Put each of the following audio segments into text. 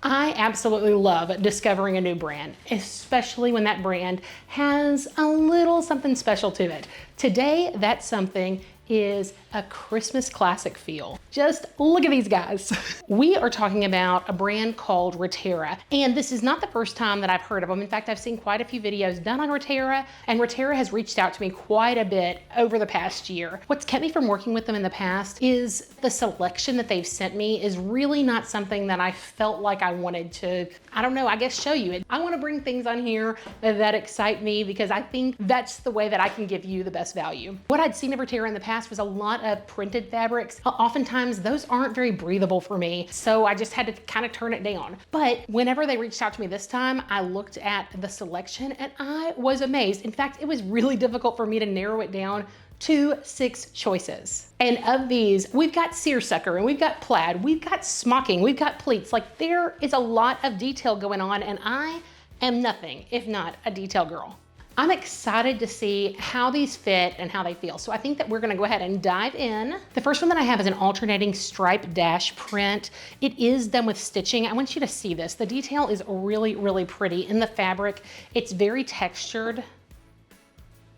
I absolutely love discovering a new brand, especially when that brand has a little something special to it. Today, that something is a Christmas classic feel. Just look at these guys. We are talking about a brand called Ritera, and this is not the first time that I've heard of them. In fact, I've seen quite a few videos done on Ritera, and Ritera has reached out to me quite a bit over the past year. What's kept me from working with them in the past is the selection that they've sent me is really not something that I felt like I wanted to, I don't know, I guess show you it. I want to bring things on here that excite me because I think that's the way that I can give you the best value. What I'd seen of Ritera in the past was a lot of printed fabrics. Oftentimes those aren't very breathable for me, so I just had to kind of turn it down. But whenever they reached out to me this time, I looked at the selection and I was amazed. In fact, it was really difficult for me to narrow it down to 6 choices. And of these, we've got seersucker and we've got plaid, we've got smocking, we've got pleats. Like there is a lot of detail going on, and I am nothing if not a detail girl. I'm excited to see how these fit and how they feel. So I think that we're gonna go ahead and dive in. The first one that I have is an alternating stripe dash print. It is done with stitching. I want you to see this. The detail is really, really pretty in the fabric. It's very textured.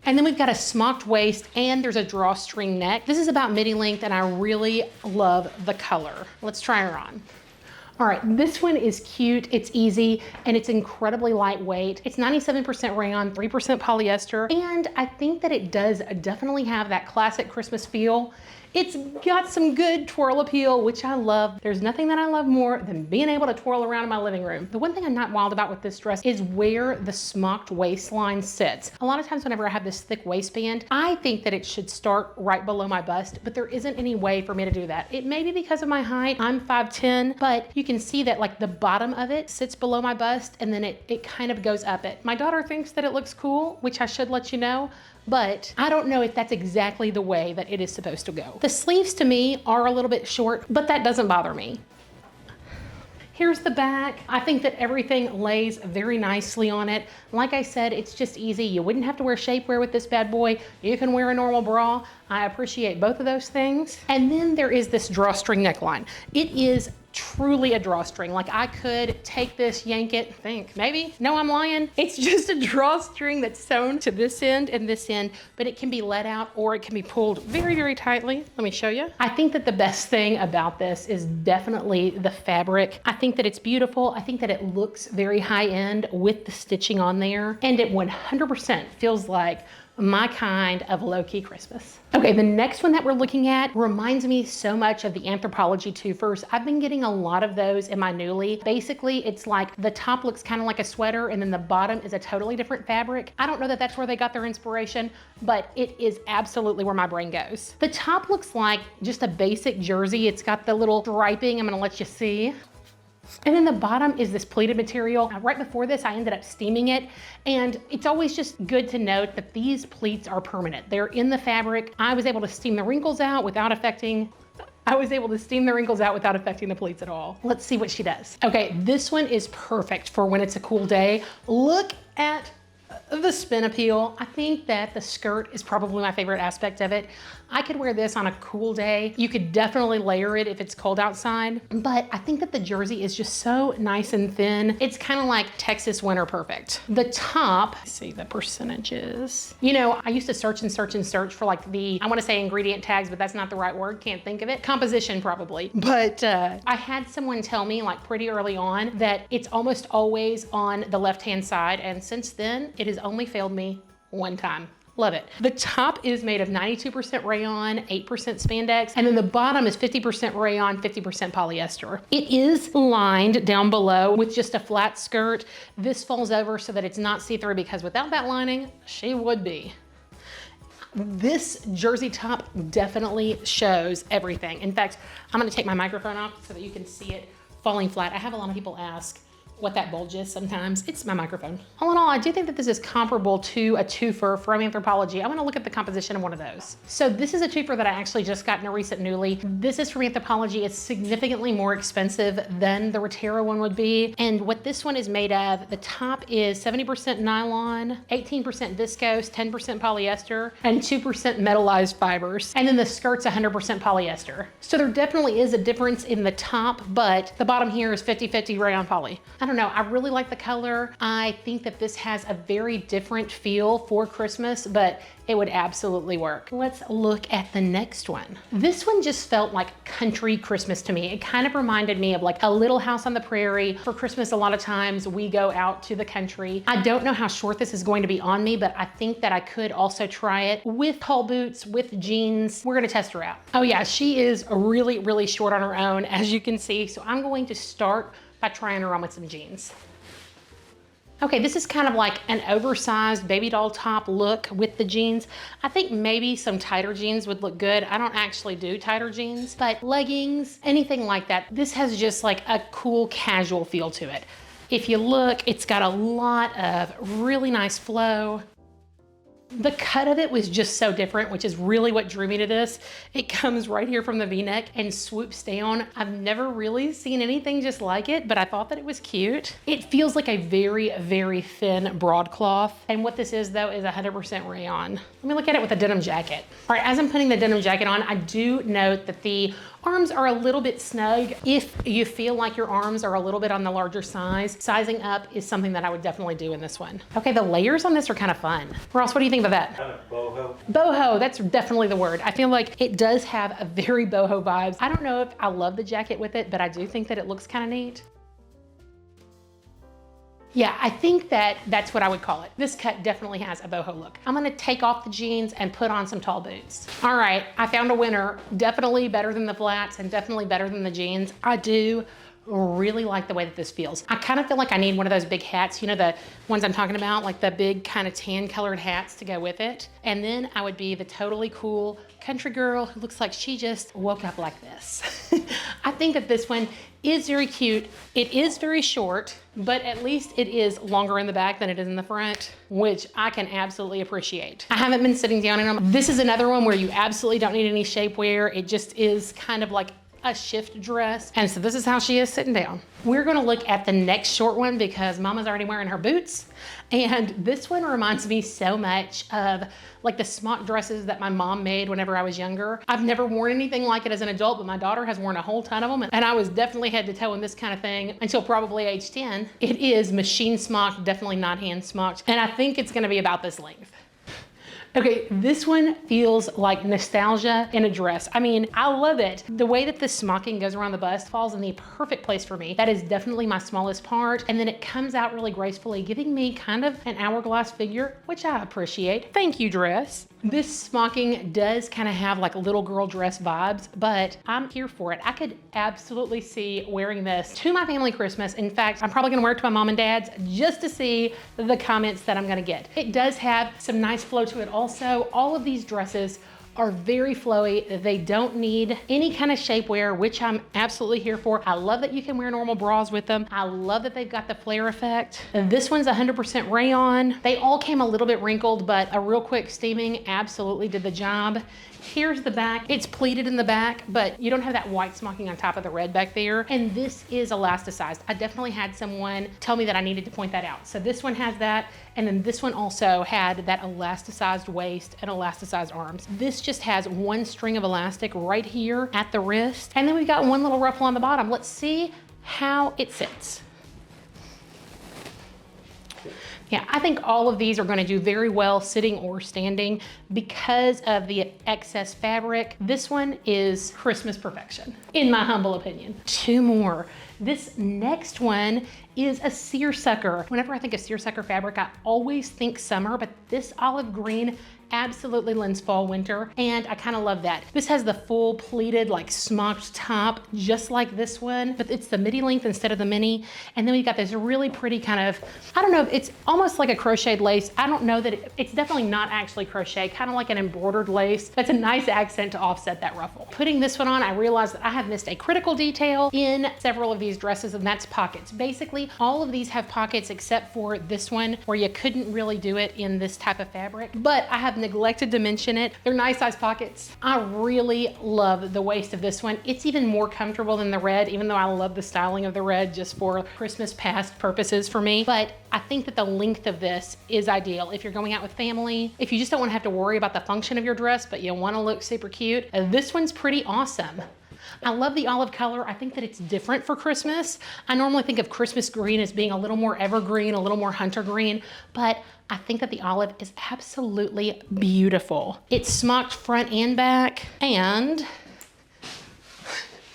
And then we've got a smocked waist and there's a drawstring neck. This is about midi length and I really love the color. Let's try her on. All right, this one is cute, it's easy, and it's incredibly lightweight. It's 97% rayon, 3% polyester, and I think that it does definitely have that classic Christmas feel. It's got some good twirl appeal, which I love. There's nothing that I love more than being able to twirl around in my living room. The one thing I'm not wild about with this dress is where the smocked waistline sits. A lot of times whenever I have this thick waistband, I think that it should start right below my bust, but there isn't any way for me to do that. It may be because of my height. I'm 5'10", but you can see that like the bottom of it sits below my bust and then it kind of goes up it. My daughter thinks that it looks cool, which I should let you know, but I don't know if that's exactly the way that it is supposed to go. The sleeves to me are a little bit short, but that doesn't bother me. Here's the back. I think that everything lays very nicely on it. Like I said, it's just easy. You wouldn't have to wear shapewear with this bad boy. You can wear a normal bra. I appreciate both of those things. And then there is this drawstring neckline. It is truly a drawstring. Like I could take this, yank it, think, maybe, no, I'm lying. It's just a drawstring that's sewn to this end and this end, but it can be let out or it can be pulled very, very tightly. Let me show you. I think that the best thing about this is definitely the fabric. I think that it's beautiful. I think that it looks very high end with the stitching on there, and it 100% feels like my kind of low-key Christmas. Okay, the next one that we're looking at reminds me so much of the Anthropologie twofers. I've been getting a lot of those in my Nuuly. Basically, it's like the top looks kind of like a sweater and then the bottom is a totally different fabric. I don't know that that's where they got their inspiration, but it is absolutely where my brain goes. The top looks like just a basic jersey. It's got the little striping. I'm gonna let you see. And then the bottom is this pleated material. Now, right before this, I ended up steaming it. And it's always just good to note that these pleats are permanent. They're in the fabric. I was able to steam the wrinkles out without affecting the pleats at all. Let's see what she does. Okay, this one is perfect for when it's a cool day. Look at the spin appeal. I think that the skirt is probably my favorite aspect of it. I could wear this on a cool day. You could definitely layer it if it's cold outside, but I think that the jersey is just so nice and thin. It's kind of like Texas winter perfect. The top, let's see the percentages. You know, I used to search and search and search for like the, I want to say ingredient tags, but that's not the right word. Can't think of it. Composition probably. But I had someone tell me like pretty early on that it's almost always on the left-hand side. And since then it has only failed me one time. Love it. The top is made of 92% rayon, 8% spandex, and then the bottom is 50% rayon, 50% polyester. It is lined down below with just a flat skirt. This falls over so that it's not see-through because without that lining, she would be. This jersey top definitely shows everything. In fact, I'm gonna take my microphone off so that you can see it falling flat. I have a lot of people ask, what that bulge is sometimes. It's my microphone. All in all, I do think that this is comparable to a twofer from Anthropologie. I wanna look at the composition of one of those. So this is a twofer that I actually just got in a recent newly. This is from Anthropologie. It's significantly more expensive than the Ritera one would be. And what this one is made of, the top is 70% nylon, 18% viscose, 10% polyester, and 2% metallized fibers. And then the skirt's 100% polyester. So there definitely is a difference in the top, but the bottom here is 50-50 rayon poly. I don't know, I really like the color. I think that this has a very different feel for Christmas, but it would absolutely work. Let's look at the next one. This one just felt like country Christmas to me. It kind of reminded me of like a Little House on the Prairie. For Christmas, a lot of times we go out to the country. I don't know how short this is going to be on me, but I think that I could also try it with tall boots, with jeans. We're gonna test her out. Oh yeah, she is really, really short on her own, as you can see. So I'm going to start by trying her on with some jeans. Okay, this is kind of like an oversized baby doll top look with the jeans. I think maybe some tighter jeans would look good. I don't actually do tighter jeans, but leggings, anything like that. This has just like a cool casual feel to it. If you look, it's got a lot of really nice flow. The cut of it was just so different, which is really what drew me to this. It comes right here from the V-neck and swoops down. I've never really seen anything just like it, but I thought that it was cute. It feels like a very, very thin broadcloth. And what this is though is 100% rayon. Let me look at it with a denim jacket. All right, as I'm putting the denim jacket on, I do note that the arms are a little bit snug. If you feel like your arms are a little bit on the larger size, sizing up is something that I would definitely do in this one. Okay, the layers on this are kind of fun. Ross, what do you think about that? Kind of boho. Boho, that's definitely the word. I feel like it does have a very boho vibes. I don't know if I love the jacket with it, but I do think that it looks kind of neat. Yeah, I think that that's what I would call it. This cut definitely has a boho look. I'm gonna take off the jeans and put on some tall boots. All right, I found a winner. Definitely better than the flats and definitely better than the jeans. I do really like the way that this feels. I kind of feel like I need one of those big hats, you know, the ones I'm talking about, like the big kind of tan colored hats to go with it. And then I would be the totally cool country girl who looks like she just woke up like this. I think that this one is very cute. It is very short, but at least it is longer in the back than it is in the front, which I can absolutely appreciate. I haven't been sitting down in them. This is another one where you absolutely don't need any shapewear. It just is kind of like a shift dress. And so this is how she is sitting down. We're gonna look at the next short one because Mama's already wearing her boots. And this one reminds me so much of like the smock dresses that my mom made whenever I was younger. I've never worn anything like it as an adult, but my daughter has worn a whole ton of them. And I was definitely head to toe in this kind of thing until probably age 10. It is machine smocked, definitely not hand smocked. And I think it's gonna be about this length. Okay, this one feels like nostalgia in a dress. I mean, I love it. The way that this smocking goes around the bust falls in the perfect place for me. That is definitely my smallest part. And then it comes out really gracefully, giving me kind of an hourglass figure, which I appreciate. Thank you, dress. This smocking does kind of have like little girl dress vibes, but I'm here for it. I could absolutely see wearing this to my family Christmas. In fact, I'm probably gonna wear it to my mom and dad's just to see the comments that I'm gonna get. It does have some nice flow to it also. All of these dresses are very flowy. They don't need any kind of shapewear, which I'm absolutely here for. I love that you can wear normal bras with them. I love that they've got the flare effect. This one's 100% rayon. They all came a little bit wrinkled, but a real quick steaming absolutely did the job. Here's the back. It's pleated in the back, but you don't have that white smocking on top of the red back there. And this is elasticized. I definitely had someone tell me that I needed to point that out. So this one has that. And then this one also had that elasticized waist and elasticized arms. This just has one string of elastic right here at the wrist. And then we've got one little ruffle on the bottom. Let's see how it sits. Yeah, I think all of these are gonna do very well sitting or standing because of the excess fabric. This one is Christmas perfection, in my humble opinion. Two more. This next one is a seersucker. Whenever I think of seersucker fabric, I always think summer, but this olive green absolutely lends fall winter, and I kind of love that. This has the full pleated, like smocked top, just like this one, but it's the midi length instead of the mini. And then we got this really pretty kind of, I don't know, it's almost like a crocheted lace. I don't know that it's definitely not actually crochet, kind of like an embroidered lace. That's a nice accent to offset that ruffle. Putting this one on, I realized that I have missed a critical detail in several of these these dresses, and that's pockets. Basically, all of these have pockets except for this one where you couldn't really do it in this type of fabric, but I have neglected to mention it. They're nice size pockets. I really love the waist of this one. It's even more comfortable than the red, even though I love the styling of the red just for Christmas past purposes for me. But I think that the length of this is ideal if you're going out with family, if you just don't want to have to worry about the function of your dress, but you want to look super cute. This one's pretty awesome. I love the olive color. I think that it's different for Christmas. I normally think of Christmas green as being a little more evergreen, a little more hunter green, but I think that the olive is absolutely beautiful. It's smocked front and back and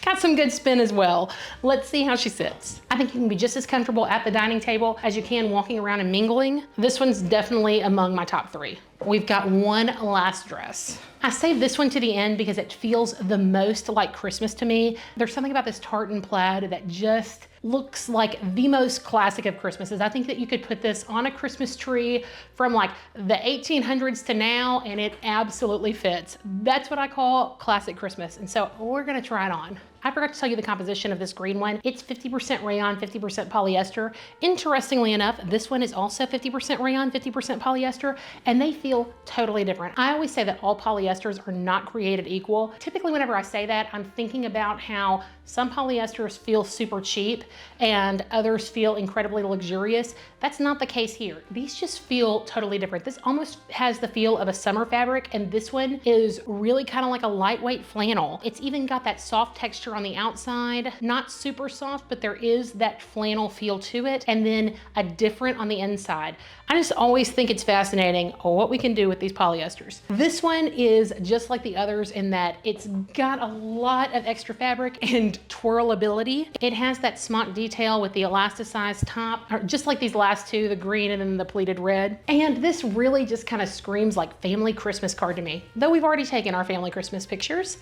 got some good spin as well. Let's see how she sits. I think you can be just as comfortable at the dining table as you can walking around and mingling. This one's definitely among my top 3. We've got one last dress. I saved this one to the end because it feels the most like Christmas to me. There's something about this tartan plaid that just looks like the most classic of Christmases. I think that you could put this on a Christmas tree from like the 1800s to now, and it absolutely fits. That's what I call classic Christmas. And so we're gonna try it on. I forgot to tell you the composition of this green one. It's 50% rayon, 50% polyester. Interestingly enough, this one is also 50% rayon, 50% polyester, and they feel totally different. I always say that all polyesters are not created equal. Typically, whenever I say that, I'm thinking about how some polyesters feel super cheap and others feel incredibly luxurious. That's not the case here. These just feel totally different. This almost has the feel of a summer fabric, and this one is really kind of like a lightweight flannel. It's even got that soft texture on the outside, not super soft, but there is that flannel feel to it, and then a different on the inside. I just always think it's fascinating what we can do with these polyesters. This one is just like the others in that it's got a lot of extra fabric and twirlability. It has that smock detail with the elasticized top, just like these last two, the green and then the pleated red. And this really just kind of screams like family Christmas card to me, though we've already taken our family Christmas pictures.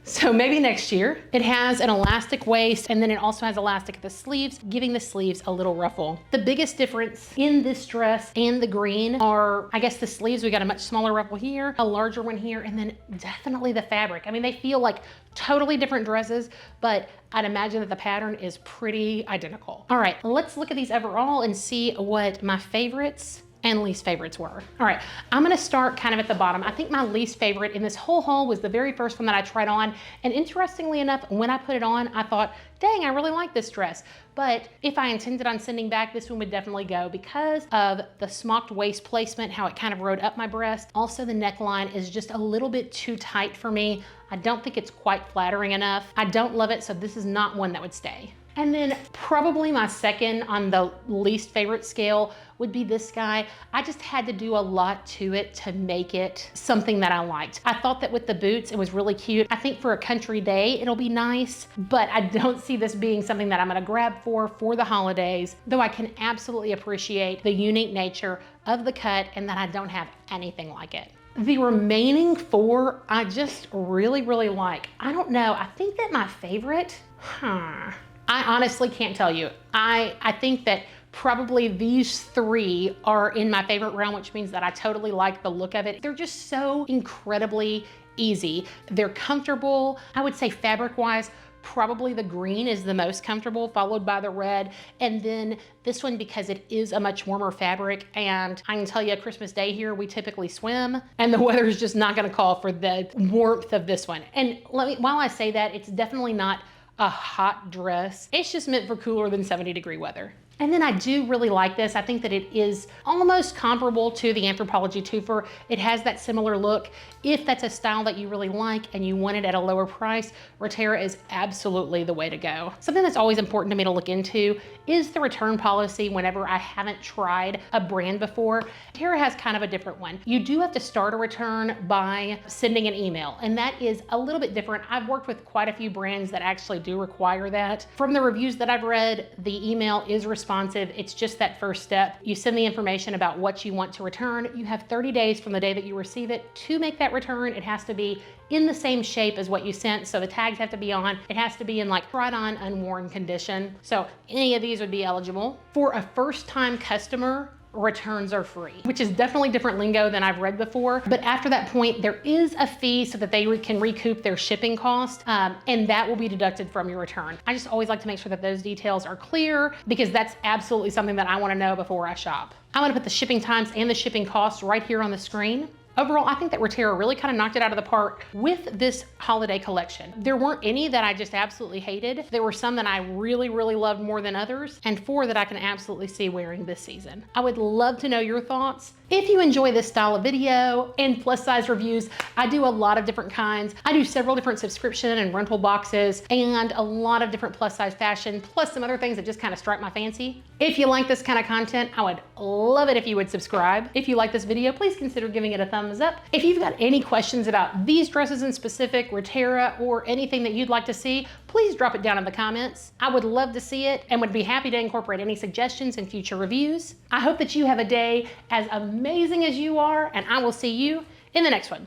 So maybe next year. It has an elastic waist, and then it also has elastic at the sleeves, giving the sleeves a little ruffle. The biggest difference in this dress and the green are, I guess, the sleeves. We got a much smaller ruffle here, a larger one here, and then definitely the fabric. I mean, they feel like totally different dresses, but I'd imagine that the pattern is pretty identical. All right, let's look at these overall and see what my favorites and least favorites were. All right, I'm gonna start kind of at the bottom. I think my least favorite in this whole haul was the very first one that I tried on. And interestingly enough, when I put it on, I thought, dang, I really like this dress. But if I intended on sending back, this one would definitely go because of the smocked waist placement, how it kind of rode up my breast. Also, the neckline is just a little bit too tight for me. I don't think it's quite flattering enough. I don't love it, so this is not one that would stay. And then probably my second on the least favorite scale would be this guy. I just had to do a lot to it to make it something that I liked. I thought that with the boots, it was really cute. I think for a country day, it'll be nice, but I don't see this being something that I'm gonna grab for the holidays, though I can absolutely appreciate the unique nature of the cut and that I don't have anything like it. The remaining 4, I just really, really like. I don't know, I think that my favorite, I honestly can't tell you. I think that probably these 3 are in my favorite realm, which means that I totally like the look of it. They're just so incredibly easy. They're comfortable. I would say fabric-wise, probably the green is the most comfortable, followed by the red. And then this one, because it is a much warmer fabric, and I can tell you Christmas Day here, we typically swim, and the weather is just not gonna call for the warmth of this one. And while I say that, it's definitely not a hot dress. It's just meant for cooler than 70-degree weather. And then I do really like this. I think that it is almost comparable to the Anthropologie twofer. It has that similar look. If that's a style that you really like and you want it at a lower price, Ritera is absolutely the way to go. Something that's always important to me to look into is the return policy whenever I haven't tried a brand before. Ritera has kind of a different one. You do have to start a return by sending an email, and that is a little bit different. I've worked with quite a few brands that actually do require that. From the reviews that I've read, the email is responsive. It's just that first step. You send the information about what you want to return. You have 30 days from the day that you receive it to make that return. It has to be in the same shape as what you sent, so the tags have to be on. It has to be in like tried on, unworn condition. So any of these would be eligible. For a first-time customer, returns are free, which is definitely different lingo than I've read before. But after that point, there is a fee so that they can recoup their shipping cost, and that will be deducted from your return. I just always like to make sure that those details are clear because that's absolutely something that I want to know before I shop. I'm going to put the shipping times and the shipping costs right here on the screen. Overall, I think that Ritera really kind of knocked it out of the park with this holiday collection. There weren't any that I just absolutely hated. There were some that I really, really loved more than others, and 4 that I can absolutely see wearing this season. I would love to know your thoughts. If you enjoy this style of video and plus size reviews, I do a lot of different kinds. I do several different subscription and rental boxes and a lot of different plus size fashion, plus some other things that just kind of strike my fancy. If you like this kind of content, I would love it if you would subscribe. If you like this video, please consider giving it a thumbs up. If you've got any questions about these dresses in specific, Ritera, or anything that you'd like to see, please drop it down in the comments. I would love to see it and would be happy to incorporate any suggestions in future reviews. I hope that you have a day as amazing as you are, and I will see you in the next one.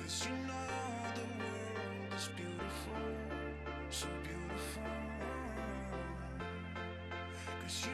So beautiful. 'Cause you